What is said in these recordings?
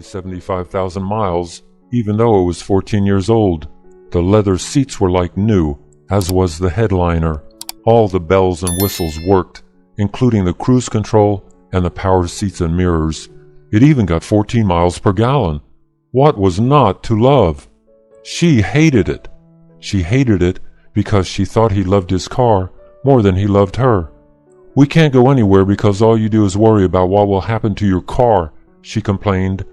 75,000 miles, even though it was 14 years old. The leather seats were like new, as was the headliner. All the bells and whistles worked, including the cruise control and the power seats and mirrors. It even got 14 miles per gallon. What was not to love? She hated it. She hated it because she thought he loved his car more than he loved her. "We can't go anywhere because all you do is worry about what will happen to your car," she complained.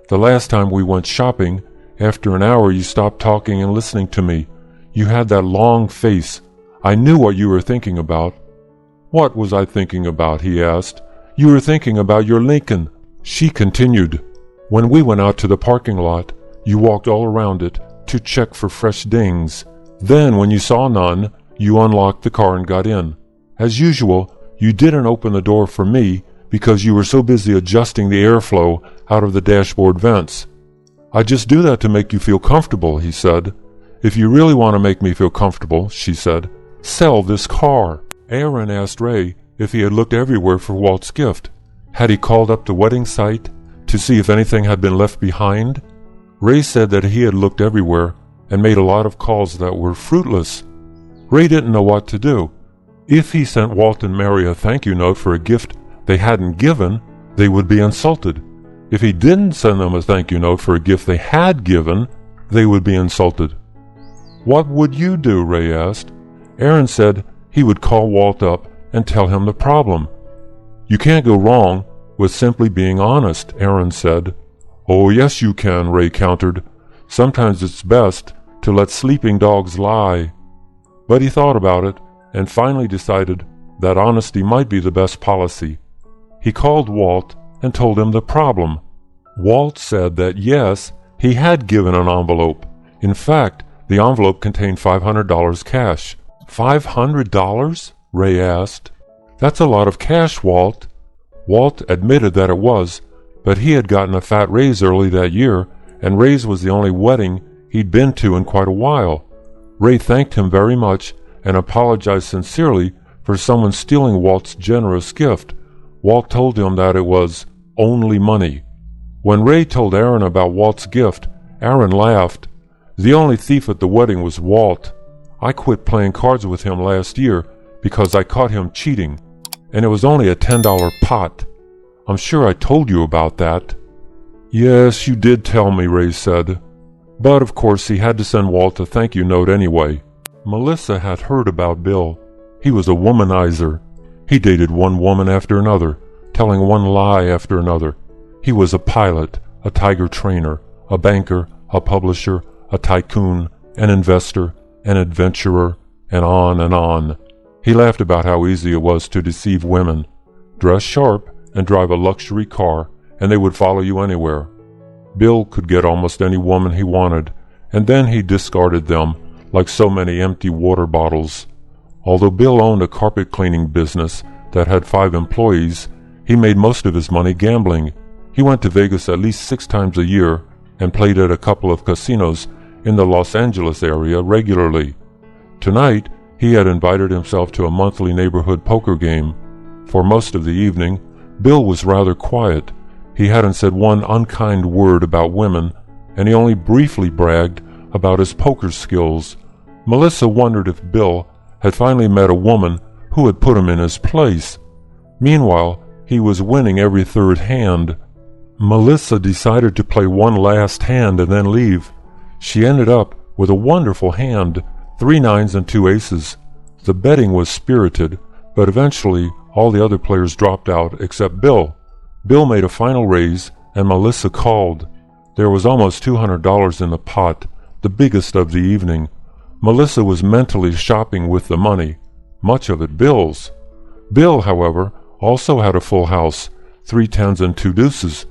"The last time we went shopping, after an hour you stopped talking and listening to me. You had that long face. I knew what you were thinking about." "What was I thinking about?" he asked. "You were thinking about your Lincoln." She continued. "When we went out to the parking lot, you walked all around it to check for fresh dings. Then, when you saw none, you unlocked the car and got in. As usual, you didn't open the door for me because you were so busy adjusting the airflow out of the dashboard vents." "I just do that to make you feel comfortable," he said. "If you really want to make me feel comfortable," she said, "sell this car." Aaron asked Ray if he had looked everywhere for Walt's gift. Had he called up the wedding site to see if anything had been left behind? Ray said that he had looked everywhere and made a lot of calls that were fruitless. Ray didn't know what to do. If he sent Walt and Mary a thank you note for a gift they hadn't given, they would be insulted. If he didn't send them a thank you note for a gift they had given, they would be insulted. "What would you do?" Ray asked. Aaron said he would call Walt up and tell him the problem. "You can't go wrong with simply being honest," Aaron said. "Oh, yes you can," Ray countered. "Sometimes it's best to let sleeping dogs lie." But he thought about it and finally decided that honesty might be the best policy. He called Walt and told him the problem. Walt said that yes, he had given an envelope. In fact, the envelope contained $500 cash. $500? Ray asked. "That's a lot of cash, Walt." Walt admitted that it was, but he had gotten a fat raise early that year, and Ray's was the only wedding he'd been to in quite a while. Ray thanked him very much and apologized sincerely for someone stealing Walt's generous gift. Walt told him that it was only money. When Ray told Aaron about Walt's gift, Aaron laughed. "The only thief at the wedding was Walt. I quit playing cards with him last year because I caught him cheating, and it was only a $10 pot. I'm sure I told you about that." "Yes, you did tell me," Ray said. But of course he had to send Walt a thank you note anyway. Melissa had heard about Bill. He was a womanizer. He dated one woman after another, telling one lie after another. He was a pilot, a tiger trainer, a banker, a publisher, a tycoon, an investor, an adventurer, and on and on. He laughed about how easy it was to deceive women. Dress sharp and drive a luxury car, and they would follow you anywhere. Bill could get almost any woman he wanted, and then he discarded them like so many empty water bottles. Although Bill owned a carpet cleaning business that had 5 employees, he made most of his money gambling. He went to Vegas at least 6 times a year and played at a couple of casinos in the Los Angeles area regularly. Tonight, he had invited himself to a monthly neighborhood poker game. For most of the evening, Bill was rather quiet. He hadn't said one unkind word about women, and he only briefly bragged about his poker skills. Melissa wondered if Bill had finally met a woman who had put him in his place. Meanwhile, he was winning every third hand. Melissa decided to play one last hand and then leave. She ended up with a wonderful hand, 3 9s and 2 aces. The betting was spirited, but eventually all the other players dropped out except Bill. Bill made a final raise, and Melissa called. There was almost $200 in the pot, the biggest of the evening. Melissa was mentally shopping with the money, much of it Bill's. Bill, however, also had a full house, 3 10s and 2 deuces.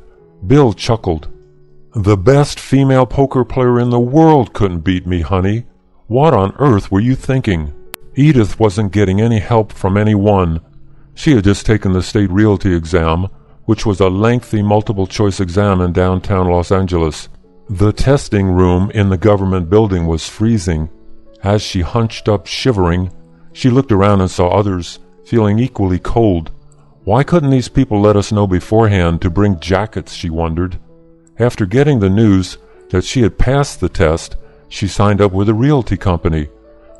Bill chuckled. "The best female poker player in the world couldn't beat me, honey. What on earth were you thinking?" Edith wasn't getting any help from anyone. She had just taken the state realty exam, which was a lengthy multiple-choice exam in downtown Los Angeles. The testing room in the government building was freezing. As she hunched up shivering, she looked around and saw others feeling equally cold. Why couldn't these people let us know beforehand to bring jackets, she wondered. After getting the news that she had passed the test, she signed up with a realty company.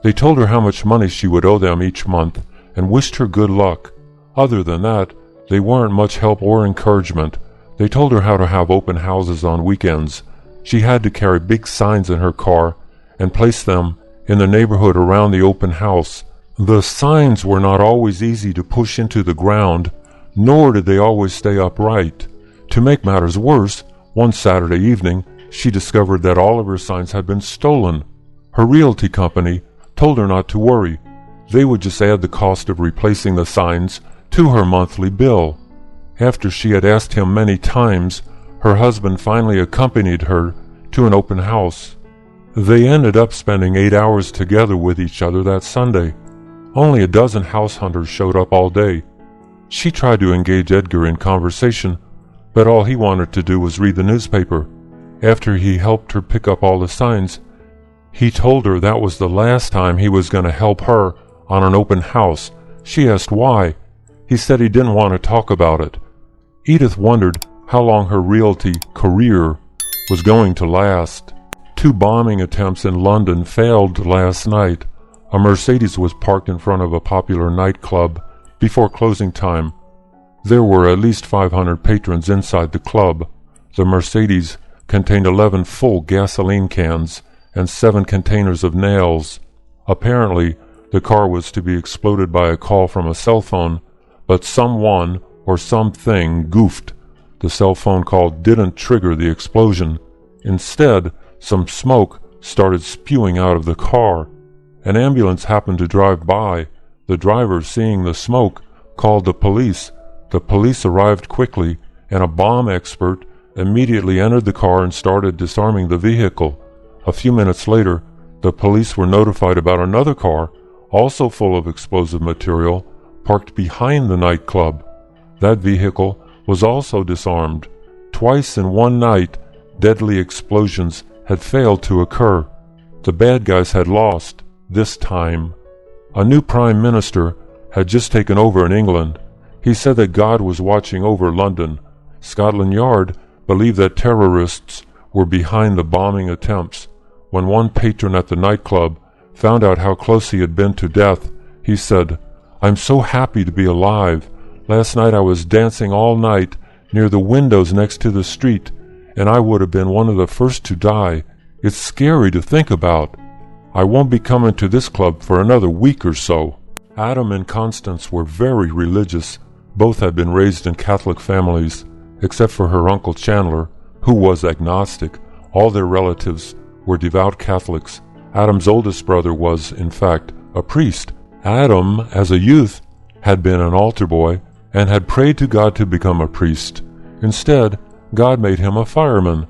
They told her how much money she would owe them each month and wished her good luck. Other than that, they weren't much help or encouragement. They told her how to have open houses on weekends. She had to carry big signs in her car and place them in the neighborhood around the open house. The signs were not always easy to push into the ground, nor did they always stay upright. To make matters worse, one Saturday evening, she discovered that all of her signs had been stolen. Her realty company told her not to worry. They would just add the cost of replacing the signs to her monthly bill. After she had asked him many times, her husband finally accompanied her to an open house. They ended up spending 8 hours together with each other that Sunday. Only a dozen house hunters showed up all day. She tried to engage Edgar in conversation, but all he wanted to do was read the newspaper. After he helped her pick up all the signs, he told her that was the last time he was going to help her on an open house. She asked why. He said he didn't want to talk about it. Edith wondered how long her realty career was going to last. 2 bombing attempts in London failed last night. A Mercedes was parked in front of a popular nightclub before closing time. There were at least 500 patrons inside the club. The Mercedes contained 11 full gasoline cans and 7 containers of nails. Apparently, the car was to be exploded by a call from a cell phone, but someone or something goofed. The cell phone call didn't trigger the explosion. Instead, some smoke started spewing out of the car. An ambulance happened to drive by. The driver, seeing the smoke, called the police. The police arrived quickly, and a bomb expert immediately entered the car and started disarming the vehicle. A few minutes later, the police were notified about another car, also full of explosive material, parked behind the nightclub. That vehicle was also disarmed. Twice in one night, deadly explosions had failed to occur. The bad guys had lost, this time. A new prime minister had just taken over in England. He said that God was watching over London. Scotland Yard believed that terrorists were behind the bombing attempts. When one patron at the nightclub found out how close he had been to death, he said, "I'm so happy to be alive. Last night I was dancing all night near the windows next to the street, and I would have been one of the first to die. It's scary to think about. I won't be coming to this club for another week or so." Adam and Constance were very religious. Both had been raised in Catholic families, except for her Uncle Chandler, who was agnostic. All their relatives were devout Catholics. Adam's oldest brother was, in fact, a priest. Adam, as a youth, had been an altar boy and had prayed to God to become a priest. Instead, God made him a fireman.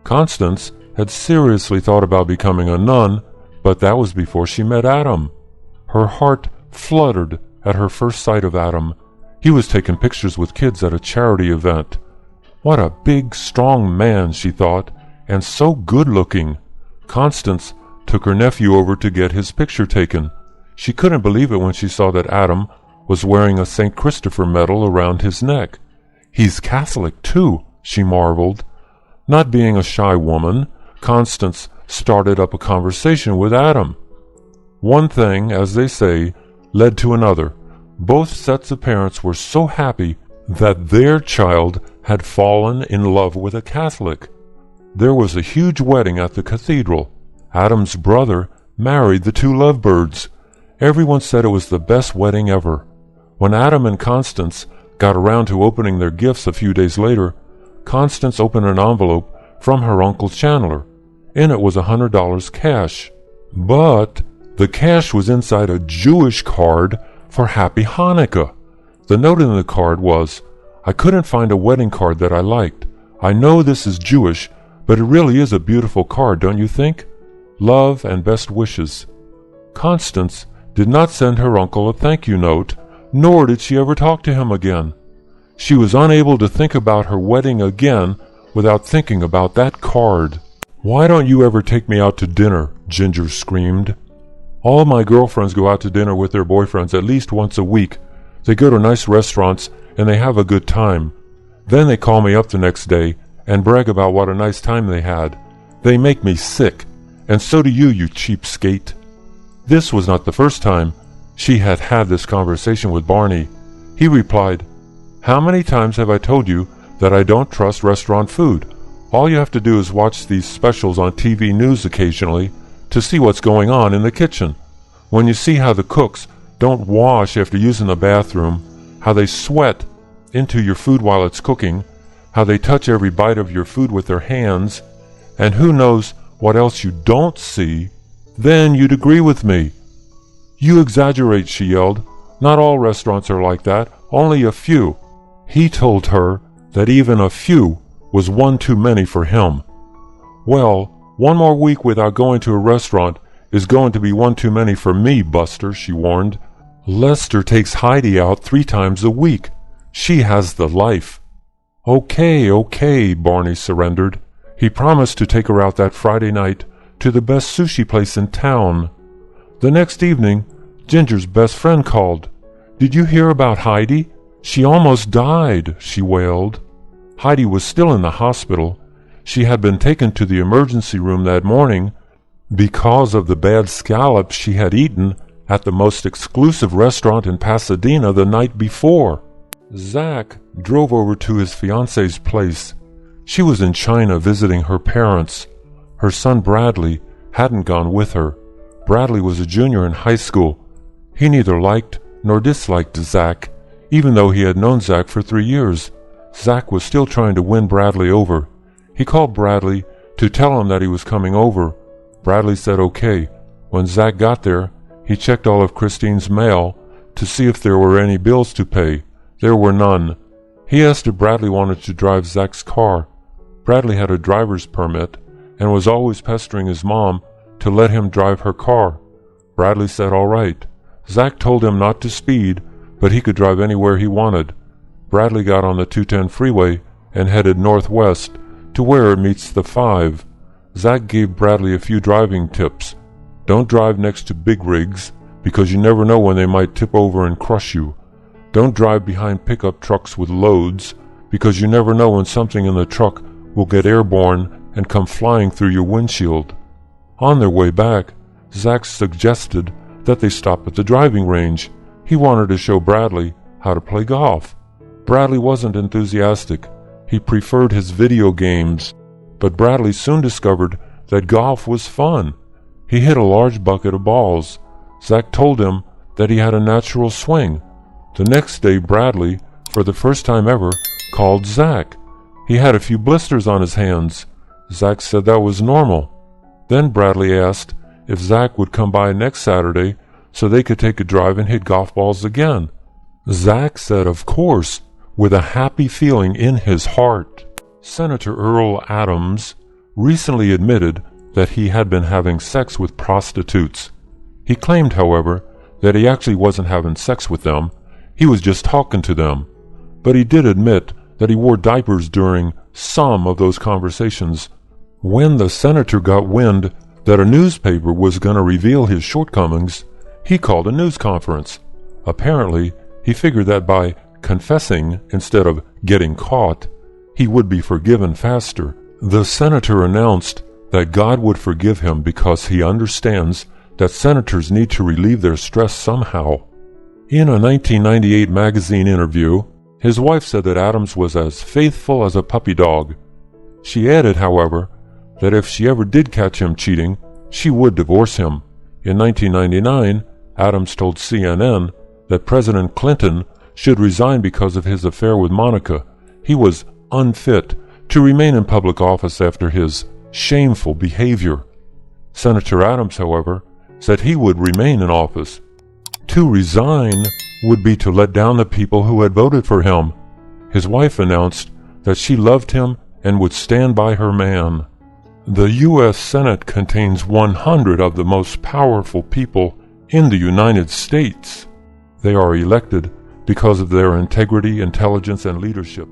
Constance had seriously thought about becoming a nun, but that was before she met Adam. Her heart fluttered at her first sight of Adam. He was taking pictures with kids at a charity event. What a big, strong man, she thought, and so good-looking. Constance took her nephew over to get his picture taken. She couldn't believe it when she saw that Adam was wearing a St. Christopher medal around his neck. "He's Catholic, too," she marveled. Not being a shy woman, Constance started up a conversation with Adam. One thing, as they say, led to another. Both sets of parents were so happy that their child had fallen in love with a Catholic. There was a huge wedding at the cathedral. Adam's brother married the 2 lovebirds. Everyone said it was the best wedding ever. When Adam and Constance got around to opening their gifts a few days later, Constance opened an envelope from her Uncle Chandler. In it was $100 cash. But the cash was inside a Jewish card for Happy Hanukkah. The note in the card was, "I couldn't find a wedding card that I liked. I know this is Jewish, but it really is a beautiful card, don't you think? Love and best wishes." Constance did not send her uncle a thank you note, nor did she ever talk to him again. She was unable to think about her wedding again without thinking about that card. "Why don't you ever take me out to dinner?" Ginger screamed. "All my girlfriends go out to dinner with their boyfriends at least once a week. They go to nice restaurants and they have a good time. Then they call me up the next day and brag about what a nice time they had. They make me sick, and so do you, you cheapskate. This was not the first time she had had this conversation with Barney. He replied, "How many times have I told you that I don't trust restaurant food? All you have to do is watch these specials on TV news occasionally to see what's going on in the kitchen. When you see how the cooks don't wash after using the bathroom, how they sweat into your food while it's cooking, how they touch every bite of your food with their hands, and who knows what else you don't see, then you'd agree with me." "You exaggerate," she yelled. "Not all restaurants are like that, only a few." He told her that even a few was one too many for him. "Well, one more week without going to a restaurant is going to be one too many for me, Buster," she warned. "Lester takes Heidi out 3 times a week. She has the life." Okay, Barney surrendered. He promised to take her out that Friday night to the best sushi place in town. The next evening, Ginger's best friend called. "Did you hear about Heidi? She almost died," she wailed. Heidi was still in the hospital. She had been taken to the emergency room that morning because of the bad scallops she had eaten at the most exclusive restaurant in Pasadena the night before. Zach drove over to his fiancée's place. She was in China visiting her parents. Her son Bradley hadn't gone with her. Bradley was a junior in high school. He neither liked nor disliked Zach, even though he had known Zach for 3 years. Zach was still trying to win Bradley over. He called Bradley to tell him that he was coming over. Bradley said okay. When Zach got there, he checked all of Christine's mail to see if there were any bills to pay. There were none. He asked if Bradley wanted to drive Zach's car. Bradley had a driver's permit and was always pestering his mom to let him drive her car. Bradley said all right. Zach told him not to speed, but he could drive anywhere he wanted. Bradley got on the 210 freeway and headed northwest to where it meets the 5. Zach gave Bradley a few driving tips. Don't drive next to big rigs, because you never know when they might tip over and crush you. Don't drive behind pickup trucks with loads, because you never know when something in the truck will get airborne and come flying through your windshield. On their way back, Zach suggested that they stop at the driving range. He wanted to show Bradley how to play golf. Bradley wasn't enthusiastic. He preferred his video games. But Bradley soon discovered that golf was fun. He hit a large bucket of balls. Zach told him that he had a natural swing. The next day, Bradley, for the first time ever, called Zach. He had a few blisters on his hands. Zach said that was normal. Then Bradley asked if Zach would come by next Saturday so they could take a drive and hit golf balls again. Zach said of course, with a happy feeling in his heart. Senator Earl Adams recently admitted that he had been having sex with prostitutes. He claimed, however, that he actually wasn't having sex with them. He was just talking to them. But he did admit that he wore diapers during some of those conversations. When the senator got wind that a newspaper was going to reveal his shortcomings, he called a news conference. Apparently, he figured that by confessing instead of getting caught, he would be forgiven faster. The senator announced that God would forgive him because he understands that senators need to relieve their stress somehow. In a 1998 magazine interview, his wife said that Adams was as faithful as a puppy dog. She added, however, that if she ever did catch him cheating, she would divorce him. In 1999, Adams told CNN that President Clinton should resign because of his affair with Monica. He was unfit to remain in public office after his shameful behavior. Senator Adams, however, said he would remain in office. To resign would be to let down the people who had voted for him. His wife announced that she loved him and would stand by her man. The U.S. Senate contains 100 of the most powerful people in the United States. They are elected because of their integrity, intelligence, and leadership.